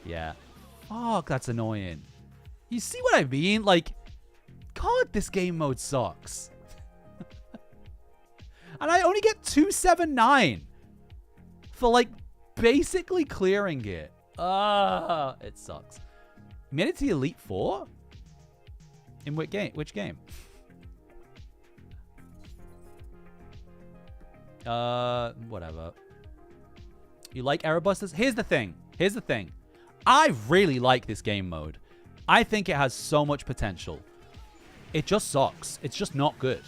Yeah. Fuck, that's annoying. You see what I mean? Like, God, this game mode sucks. And I only get 279 for, like, basically clearing it. It sucks. Made it to the Elite Four? In what game? Which game? Whatever. You like Error Busters? Here's the thing. I really like this game mode. I think it has so much potential. It just sucks. It's just not good.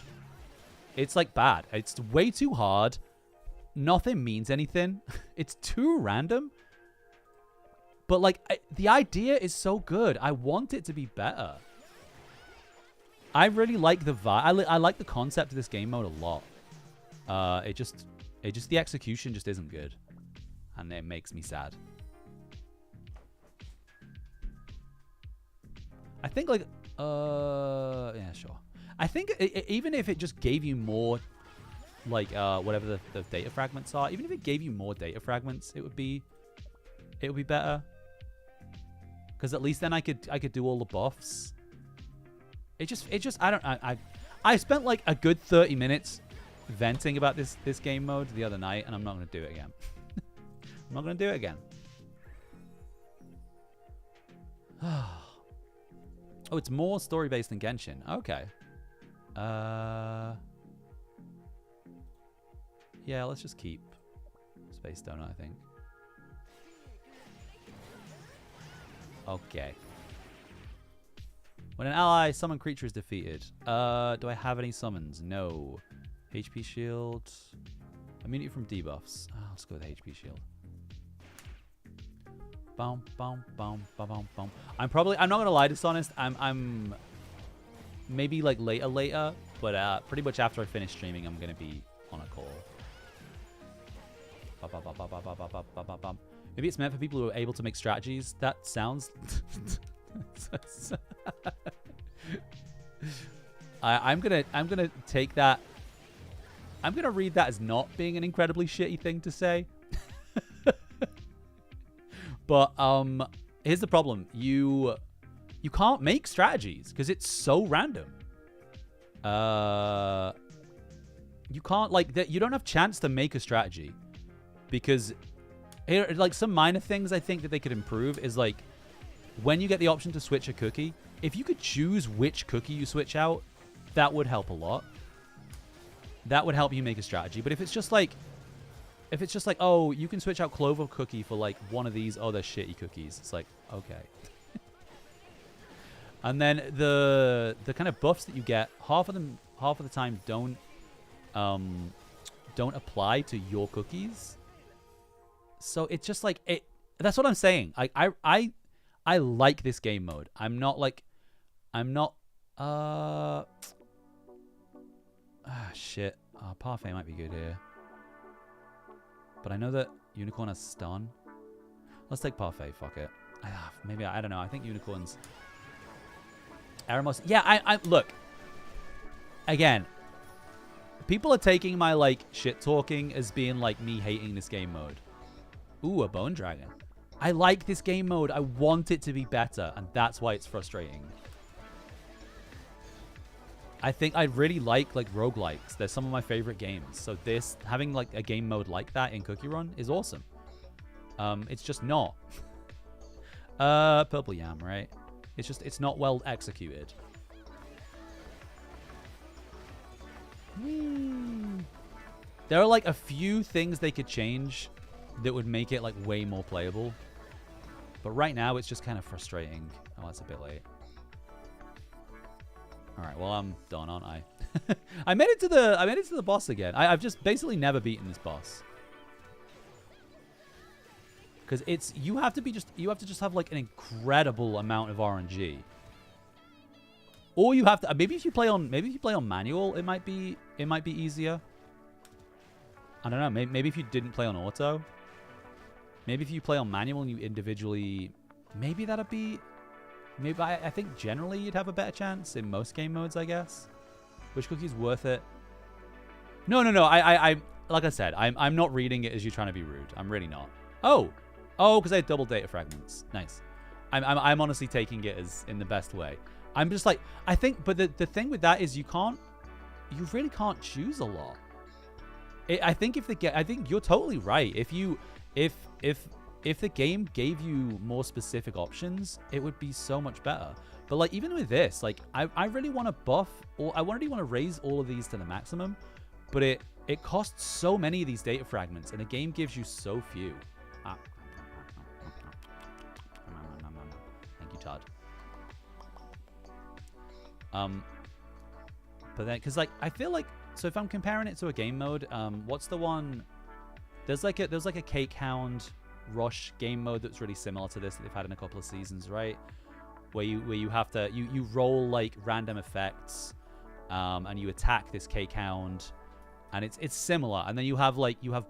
It's, like, bad. It's way too hard. Nothing means anything. It's too random. But, like, the idea is so good. I want it to be better. I really like the vibe. I like the concept of this game mode a lot. The execution just isn't good. And it makes me sad. I think, like, yeah, sure. I think even if it just gave you more, like, whatever the data fragments are, even if it gave you more data fragments, it would be better. Because at least then I could do all the buffs. I spent like a good 30 minutes venting about this game mode the other night, and I'm not going to do it again. I'm not going to do it again. Oh, it's more story-based than Genshin. Okay. Yeah, let's just keep Space Donut, I think. Okay. When an ally summon creature is defeated. Do I have any summons? No. HP shield. Immunity from debuffs. Oh, let's go with HP shield. Boom, boom, boom, boom, boom, boom. I'm not gonna lie, Dishonest. I'm maybe like later, but pretty much after I finish streaming, I'm gonna be on a call. Maybe it's meant for people who are able to make strategies. That sounds. I'm gonna take that. I'm gonna read that as not being an incredibly shitty thing to say. But here's the problem: you can't make strategies because it's so random. You can't you don't have chance to make a strategy because here, like, some minor things I think that they could improve is like when you get the option to switch a cookie, if you could choose which cookie you switch out, that would help a lot. That would help you make a strategy. But if it's just like, oh, you can switch out Clover Cookie for like one of these other shitty cookies, it's like, okay. And then the kind of buffs that you get, half of the time don't apply to your cookies. So it's just like it. That's what I'm saying. I like this game mode. Shit. Parfait might be good here. But I know that Unicorn has stun. Let's take Parfait, fuck it. Maybe, I don't know. I think Unicorn's... Eremos... Yeah, I look. Again, people are taking my, like, shit-talking as being, like, me hating this game mode. Ooh, a Bone Dragon. I like this game mode. I want it to be better, and that's why it's frustrating. I think I really like roguelikes. They're some of my favorite games. So this, having like a game mode like that in Cookie Run is awesome. It's just not. Purple Yam, right? It's not well executed. There are like a few things they could change that would make it like way more playable. But right now it's just kind of frustrating. Oh, that's a bit late. All right, well I'm done, aren't I? I made it to the boss again. I've just basically never beaten this boss. Cuz you have to just have like an incredible amount of RNG. Or you have to maybe if you play on manual, it might be easier. I don't know. Maybe if you didn't play on auto. Maybe if you play on manual and you individually, maybe that'd be. Maybe I think generally you'd have a better chance in most game modes, I guess. Which Cookie's worth it? No. I like I said, I'm not reading it as you trying to be rude. I'm really not. Oh, because I had double data fragments. Nice. I'm honestly taking it as in the best way. I'm just like I think, but the thing with that is you really can't choose a lot. I think I think you're totally right. If the game gave you more specific options, it would be so much better. But like even with this, like I really want to buff or I really want to raise all of these to the maximum, but it costs so many of these data fragments and the game gives you so few. Thank you, Todd. But then because like I feel like so if I'm comparing it to a game mode, what's the one? There's like a Cake Hound Rush game mode that's really similar to this that they've had in a couple of seasons, right? Where you have to you roll like random effects, and you attack this Cake Hound, and it's similar. And then you have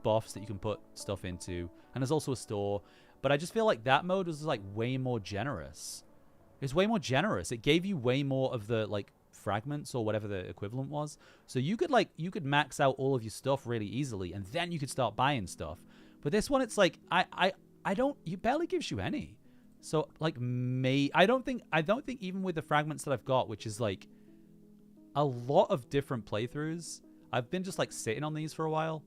buffs that you can put stuff into, and there's also a store. But I just feel like that mode was like way more generous. It's way more generous. It gave you way more of the like fragments or whatever the equivalent was. So you could max out all of your stuff really easily, and then you could start buying stuff. But this one, it's like it barely gives you any. So like I don't think even with the fragments that I've got, which is like a lot of different playthroughs, I've been just like sitting on these for a while.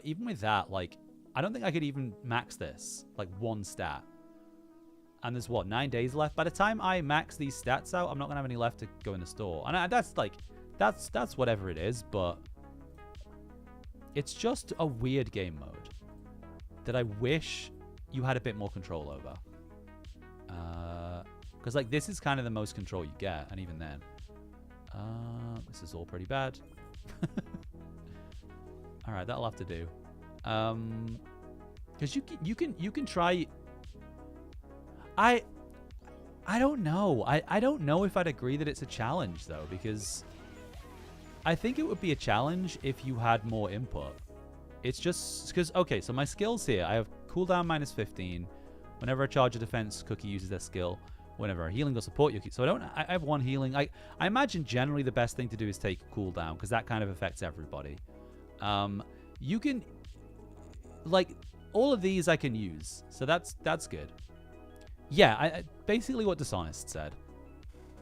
Even with that, like I don't think I could even max this like one stat. And there's what, 9 days left. By the time I max these stats out, I'm not gonna have any left to go in the store. And that's whatever it is, but it's just a weird game mode that I wish you had a bit more control over. Because like this is kind of the most control you get, and even then, this is all pretty bad. All right, that'll have to do. Because you can try. I don't know. I don't know if I'd agree that it's a challenge, though, because I think it would be a challenge if you had more input. It's just because, okay, so my skills here, I have cooldown minus 15. Whenever a charge or defense cookie uses their skill, whenever a healing or support cookie. So I have one healing. I imagine generally the best thing to do is take cooldown because that kind of affects everybody. You can, like, all of these I can use. So that's good. Yeah, basically what Dishonest said.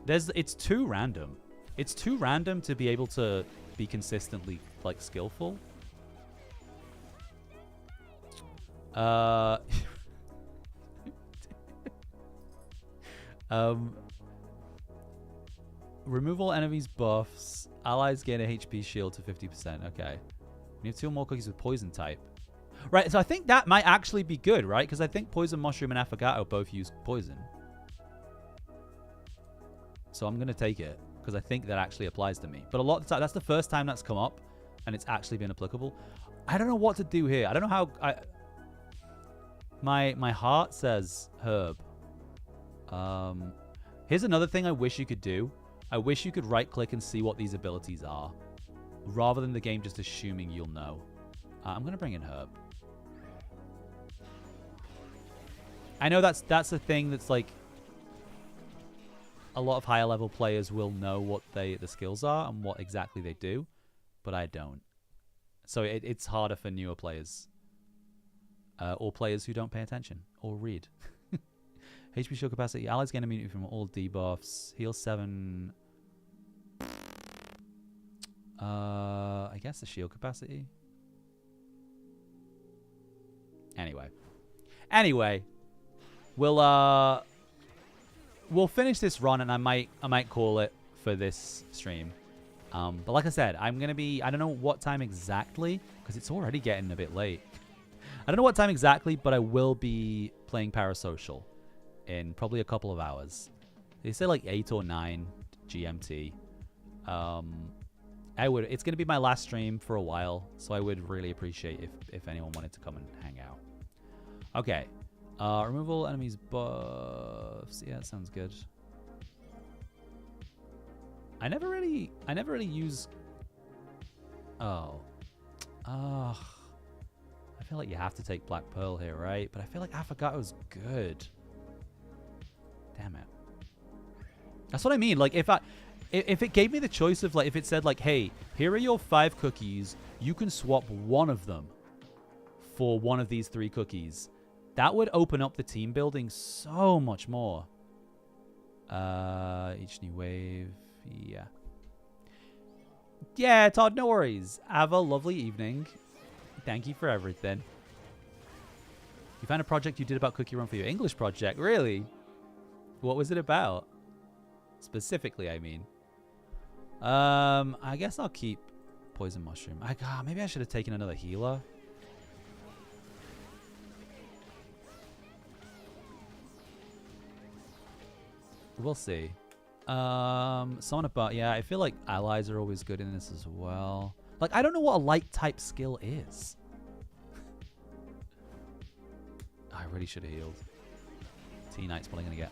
It's too random. It's too random to be able to be consistently like skillful. Remove all enemies buffs. Allies gain a HP shield to 50%. Okay. We have 2 more cookies with poison type. Right, so I think that might actually be good, right? Because I think Poison Mushroom and Affogato both use poison. So I'm going to take it, because I think that actually applies to me. But a lot of the time, that's the first time that's come up, and it's actually been applicable. I don't know what to do here. I don't know how... My heart says herb. Here's another thing I wish you could do. I wish you could right-click and see what these abilities are, rather than the game just assuming you'll know. I'm going to bring in herb. I know that's a thing that's like a lot of higher level players will know what the skills are and what exactly they do, but I don't. So it's harder for newer players or players who don't pay attention or read. HP shield capacity. Allies gain immunity from all debuffs. Heal 7. I guess the shield capacity. Anyway, we'll finish this run, and I might call it for this stream. But like I said, I'm gonna be, I don't know what time exactly, because it's already getting a bit late. I don't know what time exactly, but I will be playing Parasocial in probably a couple of hours. They say like 8 or 9 GMT. It's gonna be my last stream for a while, so I would really appreciate if anyone wanted to come and hang out. Okay. Removal enemies buffs. Yeah, that sounds good. I never really use. Oh. I feel like you have to take Black Pearl here, right? But I feel like Affogato's good. Damn it. That's what I mean. Like, if it gave me the choice of, like, if it said, like, hey, here are your 5 cookies, you can swap one of them for one of these 3 cookies, that would open up the team building so much more. Each new wave. Yeah. Yeah, Todd, no worries. Have a lovely evening. Thank you for everything. You found a project you did about Cookie Run for your English project? Really? What was it about? Specifically, I mean. I guess I'll keep Poison Mushroom. Maybe I should have taken another healer. We'll see. Summon a bot. Yeah, I feel like allies are always good in this as well. Like, I don't know what a light type skill is. I really should have healed. T-Knight's probably going to get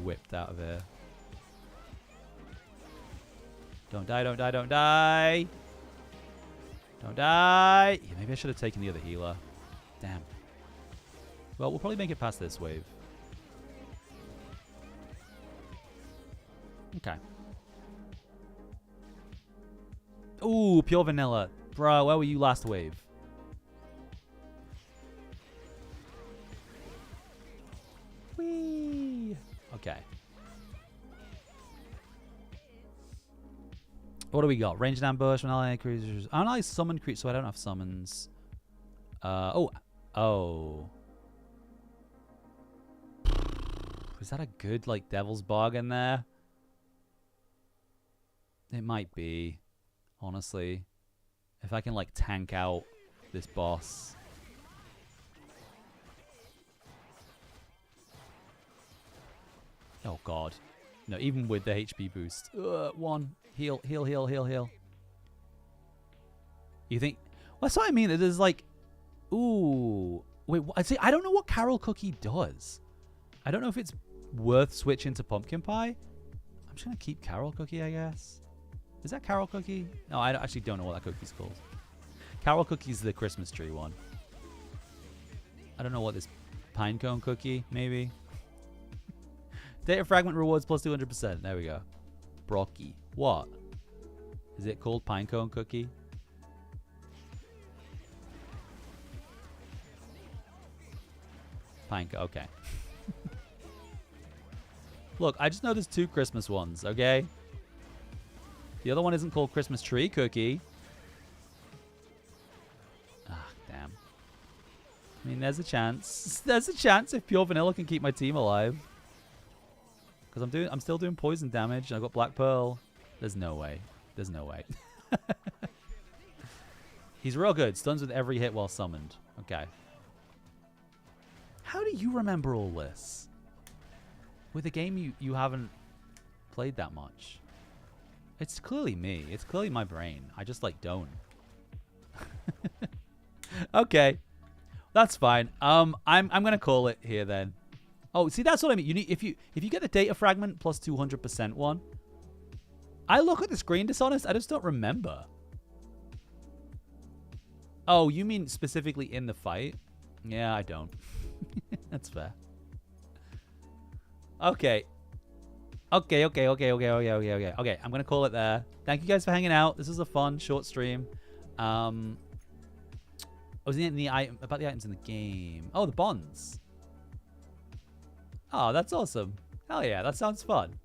whipped out of here. Don't die, don't die, don't die. Don't die. Yeah, maybe I should have taken the other healer. Damn. Well, we'll probably make it past this wave. Okay. Ooh, pure vanilla. Bro, where were you last wave? Whee! Okay. What do we got? Ranged ambush, vanilla creatures. I don't like summon creatures, so I don't have summons. Oh. Is that a good, like, Devil's Bargain there? It might be, honestly. If I can, like, tank out this boss. Oh, God. No, even with the HP boost. 1. Heal, heal, heal, heal, heal. You think... Well, that's what I mean. It is like... Ooh. Wait, see, I don't know what Carol Cookie does. I don't know if it's worth switching to Pumpkin Pie. I'm just going to keep Carol Cookie, I guess. Is that Carol Cookie? No, I actually don't know what that cookie's called. Carol Cookie's the Christmas tree one. I don't know what this Pinecone Cookie, maybe. Data Fragment rewards plus 200%. There we go. Brocky. What? Is it called Pinecone Cookie? Pinecone, okay. Look, I just know there's 2 Christmas ones, okay? The other one isn't called Christmas Tree Cookie. Ah, damn. I mean, there's a chance. There's a chance if Pure Vanilla can keep my team alive. Because I'm still doing poison damage. And I've got Black Pearl. There's no way. There's no way. He's real good. Stuns with every hit while summoned. Okay. How do you remember all this? With a game you haven't played that much. It's clearly me. It's clearly my brain. I just, like, don't. Okay. That's fine. I'm gonna call it here then. Oh, see, that's what I mean. You need if you get the data fragment plus 200% one. I look at the screen, Dishonest, I just don't remember. Oh, you mean specifically in the fight? Yeah, I don't. That's fair. Okay. Okay, I'm gonna call it there. Thank you guys for hanging out. This was a fun, short stream. I was in the item about the items in the game. Oh, the bonds. Oh, that's awesome. Hell yeah, that sounds fun.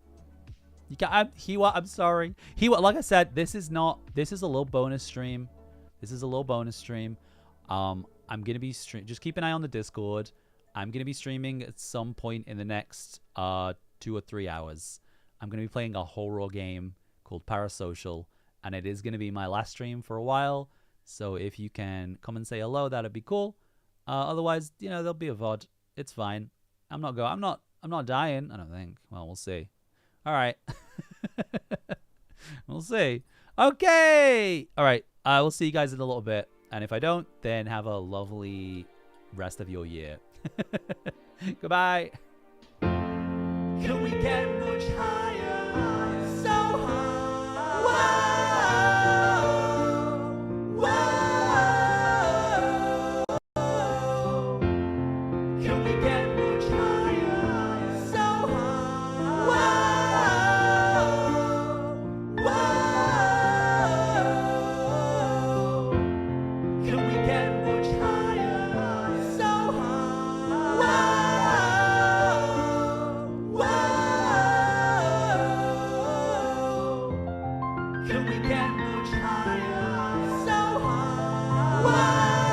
You can. I'm sorry. Like I said, this is a little bonus stream. This is a little bonus stream. I'm gonna be just keep an eye on the Discord. I'm gonna be streaming at some point in the next 2 or 3 hours. I'm gonna be playing a horror game called Parasocial, and it is gonna be my last stream for a while. So if you can come and say hello, that'd be cool. Otherwise, there'll be a VOD. It's fine. I'm not dying, I don't think. Well, we'll see. All right. We'll see. Okay. All right. We'll see you guys in a little bit. And if I don't, then have a lovely rest of your year. Goodbye. Can we get much higher? So high. Whoa. Whoa. Can we get much higher? So high. Whoa. Whoa. Can we get much higher? So high. Whoa. Whoa. Can we get much higher? So high. Whoa.